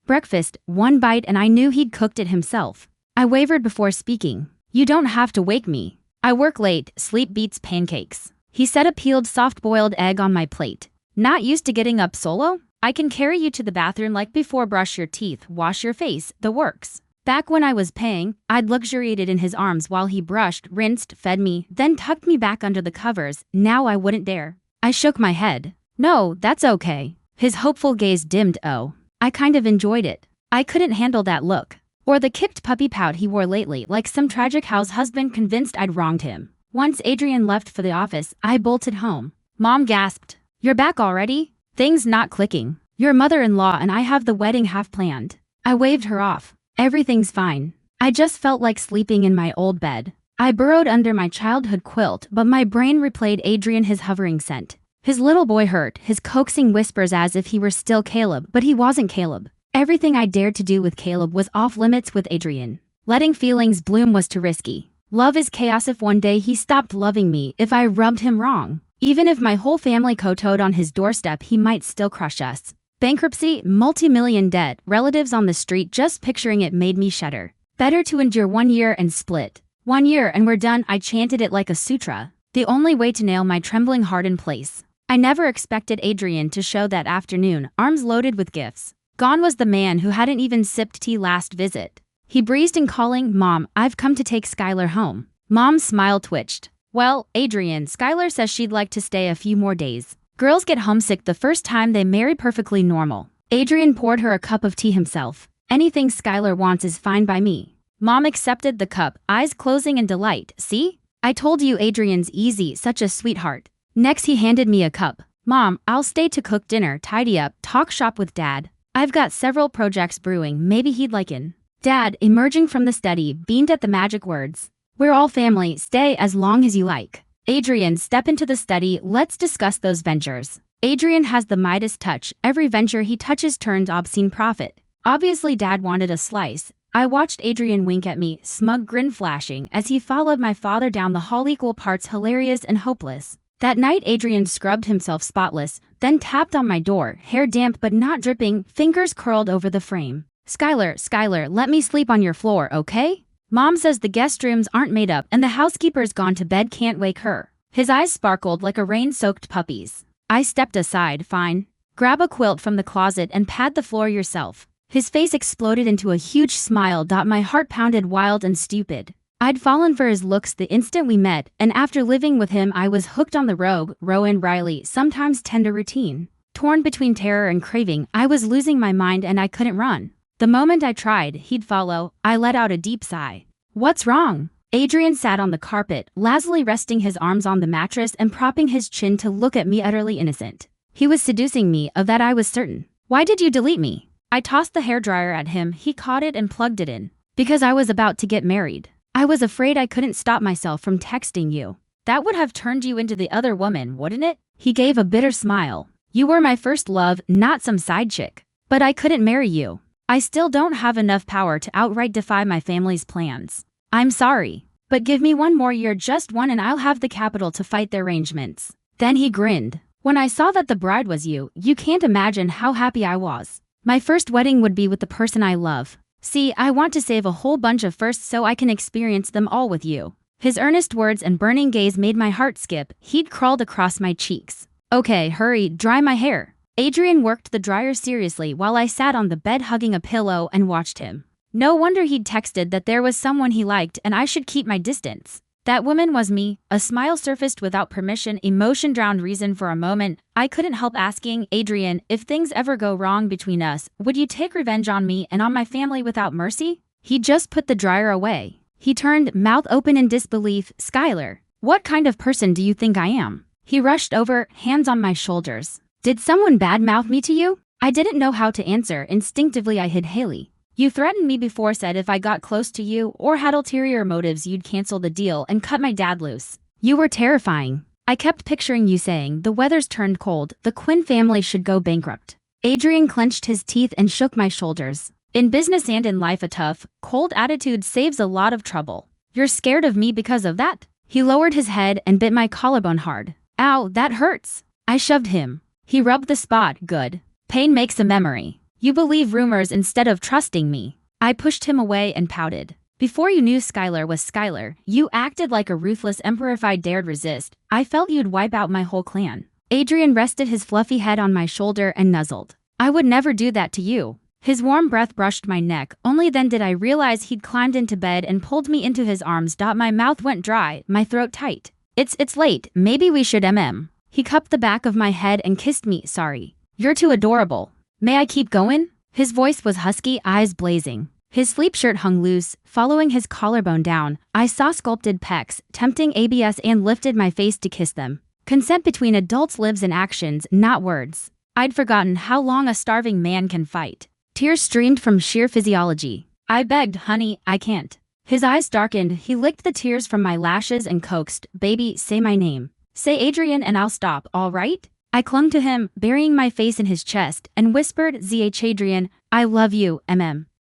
Breakfast, one bite and I knew he'd cooked it himself. I wavered before speaking. You don't have to wake me. I work late, sleep beats pancakes. He set a peeled soft-boiled egg on my plate. Not used to getting up solo? I can carry you to the bathroom like before, brush your teeth, wash your face, the works. Back when I was paying, I'd luxuriated in his arms while he brushed, rinsed, fed me, then tucked me back under the covers. Now I wouldn't dare. I shook my head. No, that's okay. His hopeful gaze dimmed. Oh, I kind of enjoyed it. I couldn't handle that look. Or the kicked puppy pout he wore lately, like some tragic house husband convinced I'd wronged him. Once Adrian left for the office, I bolted home. Mom gasped. You're back already? Things not clicking. Your mother-in-law and I have the wedding half planned. I waved her off. Everything's fine. I just felt like sleeping in my old bed. I burrowed under my childhood quilt, but my brain replayed Adrian, his hovering scent. His little boy hurt, his coaxing whispers as if he were still Caleb, but he wasn't Caleb. Everything I dared to do with Caleb was off limits with Adrian. Letting feelings bloom was too risky. Love is chaos. If one day he stopped loving me, if I rubbed him wrong, even if my whole family kowtowed on his doorstep, he might still crush us. Bankruptcy, multi-million debt, relatives on the street, just picturing it made me shudder. Better to endure 1 year and split. 1 year and we're done. I chanted it like a sutra, the only way to nail my trembling heart in place. I never expected Adrian to show that afternoon, arms loaded with gifts. Gone was the man who hadn't even sipped tea last visit. He breezed in calling, Mom, I've come to take Skylar home. Mom's smile twitched. Well, Adrian, Skylar says she'd like to stay a few more days. Girls get homesick the first time they marry, perfectly normal. Adrian poured her a cup of tea himself. Anything Skylar wants is fine by me. Mom accepted the cup, eyes closing in delight. See? I told you Adrian's easy, such a sweetheart. Next he handed me a cup. Mom, I'll stay to cook dinner, tidy up, talk shop with Dad. I've got several projects brewing, maybe he'd like in. Dad, emerging from the study, beamed at the magic words. We're all family, stay as long as you like. Adrian, step into the study, let's discuss those ventures. Adrian has the Midas touch, every venture he touches turns obscene profit. Obviously Dad wanted a slice. I watched Adrian wink at me, smug grin flashing, as he followed my father down the hall, equal parts hilarious and hopeless. That night Adrian scrubbed himself spotless, then tapped on my door, hair damp but not dripping, fingers curled over the frame. Skylar, let me sleep on your floor, okay? Mom says the guest rooms aren't made up and the housekeeper's gone to bed, can't wake her. His eyes sparkled like a rain-soaked puppy's. I stepped aside. Fine. Grab a quilt from the closet and pad the floor yourself. His face exploded into a huge smile. My heart pounded wild and stupid. I'd fallen for his looks the instant we met, and after living with him I was hooked on the rogue, Rowan Riley, sometimes tender routine. Torn between terror and craving, I was losing my mind and I couldn't run. The moment I tried, he'd follow. I let out a deep sigh. What's wrong? Adrian sat on the carpet, lazily resting his arms on the mattress and propping his chin to look at me, utterly innocent. He was seducing me, of that I was certain. Why did you delete me? I tossed the hairdryer at him. He caught it and plugged it in. Because I was about to get married. I was afraid I couldn't stop myself from texting you. That would have turned you into the other woman, wouldn't it? He gave a bitter smile. You were my first love, not some side chick. But I couldn't marry you. I still don't have enough power to outright defy my family's plans. I'm sorry. But give me 1 more year, just one, and I'll have the capital to fight their arrangements. Then he grinned. When I saw that the bride was you can't imagine how happy I was. My first wedding would be with the person I love. See, I want to save a whole bunch of firsts so I can experience them all with you. His earnest words and burning gaze made my heart skip. He'd crawled across my cheeks. Okay, hurry, dry my hair. Adrian worked the dryer seriously while I sat on the bed hugging a pillow and watched him. No wonder he'd texted that there was someone he liked and I should keep my distance. That woman was me. A smile surfaced without permission, emotion drowned reason for a moment. I couldn't help asking, Adrian, if things ever go wrong between us, would you take revenge on me and on my family without mercy? He just put the dryer away. He turned, mouth open in disbelief. Skylar, what kind of person do you think I am? He rushed over, hands on my shoulders. Did someone badmouth me to you? I didn't know how to answer. Instinctively I hid Haley. You threatened me before, said if I got close to you or had ulterior motives you'd cancel the deal and cut my dad loose. You were terrifying. I kept picturing you saying, the weather's turned cold, the Quinn family should go bankrupt. Adrian clenched his teeth and shook my shoulders. In business and in life, a tough, cold attitude saves a lot of trouble. You're scared of me because of that? He lowered his head and bit my collarbone hard. Ow, that hurts. I shoved him. He rubbed the spot. Good. Pain makes a memory. You believe rumors instead of trusting me. I pushed him away and pouted. Before you knew Skylar was Skylar, you acted like a ruthless emperor. If I dared resist, I felt you'd wipe out my whole clan. Adrian rested his fluffy head on my shoulder and nuzzled. I would never do that to you. His warm breath brushed my neck. Only then did I realize he'd climbed into bed and pulled me into his arms. My mouth went dry, my throat tight. It's late, maybe we should He cupped the back of my head and kissed me. Sorry. You're too adorable. May I keep going? His voice was husky, eyes blazing. His sleep shirt hung loose, following his collarbone down. I saw sculpted pecs, tempting abs, and lifted my face to kiss them. Consent between adults lives in actions, not words. I'd forgotten how long a starving man can fight. Tears streamed from sheer physiology. I begged, honey, I can't. His eyes darkened. He licked the tears from my lashes and coaxed, baby, say my name. Say Adrian and I'll stop, all right? I clung to him, burying my face in his chest, and whispered, ZH Adrian, I love you,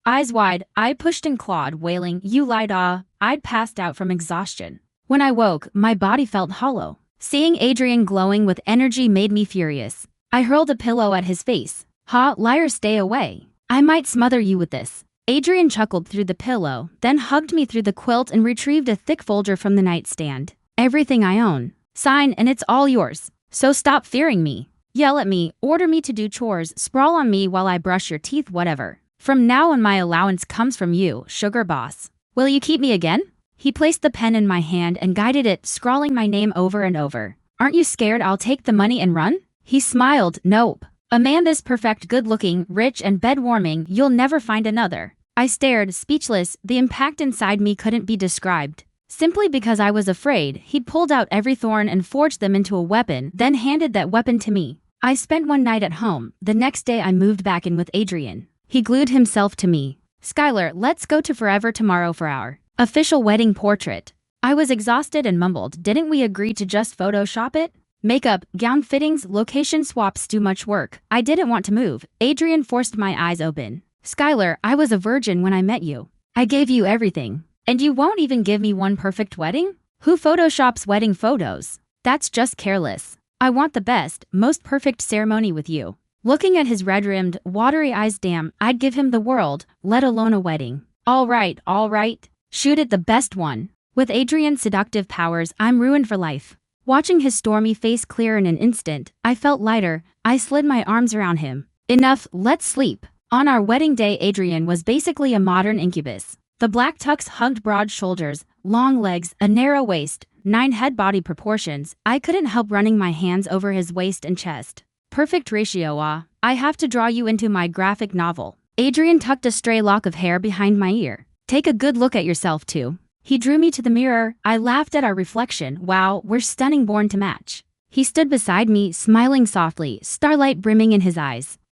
Eyes wide, I pushed and clawed, wailing, you lied. I'd passed out from exhaustion. When I woke, my body felt hollow. Seeing Adrian glowing with energy made me furious. I hurled a pillow at his face. Ha, liar, stay away. I might smother you with this. Adrian chuckled through the pillow, then hugged me through the quilt and retrieved a thick folder from the nightstand. Everything I own. Sign and it's all yours. So stop fearing me. Yell at me, order me to do chores, sprawl on me while I brush your teeth, whatever. From now on my allowance comes from you, sugar boss. Will you keep me again? He placed the pen in my hand and guided it, scrawling my name over and over. Aren't you scared I'll take the money and run? He smiled, nope. A man this perfect, good-looking, rich and bed-warming, you'll never find another. I stared, speechless. The impact inside me couldn't be described. Simply because I was afraid, he'd pulled out every thorn and forged them into a weapon, then handed that weapon to me. I spent one night at home. The next day I moved back in with Adrian. He glued himself to me. Skylar, let's go to Forever tomorrow for our official wedding portrait. I was exhausted and mumbled, didn't we agree to just Photoshop it? Makeup, gown fittings, location swaps, too much work. I didn't want to move. Adrian forced my eyes open. Skylar, I was a virgin when I met you. I gave you everything. And you won't even give me one perfect wedding? Who photoshops wedding photos? That's just careless. I want the best, most perfect ceremony with you. Looking at his red-rimmed, watery eyes, damn, I'd give him the world, let alone a wedding. All right. Shoot it, the best one. With Adrian's seductive powers, I'm ruined for life. Watching his stormy face clear in an instant, I felt lighter. I slid my arms around him. Enough, let's sleep. On our wedding day, Adrian was basically a modern incubus. The black tux hugged broad shoulders, long legs, a narrow waist, 9 head-body proportions. I couldn't help running my hands over his waist and chest. Perfect ratio, I have to draw you into my graphic novel. Adrian tucked a stray lock of hair behind my ear. Take a good look at yourself too. He drew me to the mirror. I laughed at our reflection. Wow, we're stunning, born to match. He stood beside me, smiling softly, starlight brimming in his eyes.